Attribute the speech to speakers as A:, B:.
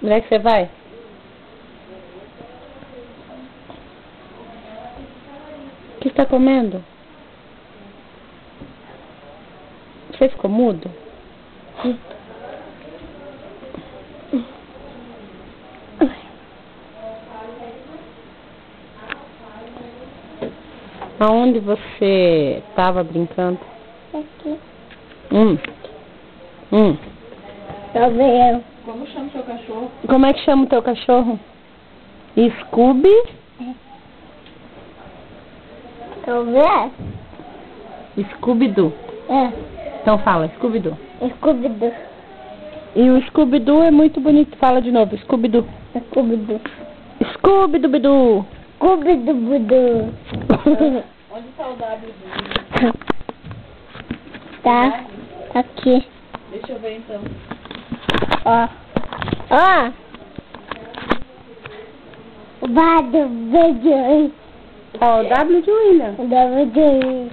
A: Onde é que você vai? O que você tá comendo? Você ficou mudo? Aonde você estava brincando?
B: Aqui. Tá vendo?
C: Como chama o seu cachorro?
A: Como é que chama o teu cachorro? Scooby?
B: Tá vendo?
A: Scooby-Doo.
B: É.
A: Então fala, Scooby-Doo.
B: Scooby-Doo.
A: E o Scooby-Doo é muito bonito. Fala de novo, Scooby-Doo.
B: Scooby-Doo.
A: Scooby-Doo.
B: Scooby-Doo.
C: Onde está o W?
B: Tá aqui.
C: Deixa eu ver então.
B: Ó. Ó. O W de
A: Ó, o W de William.
B: O W de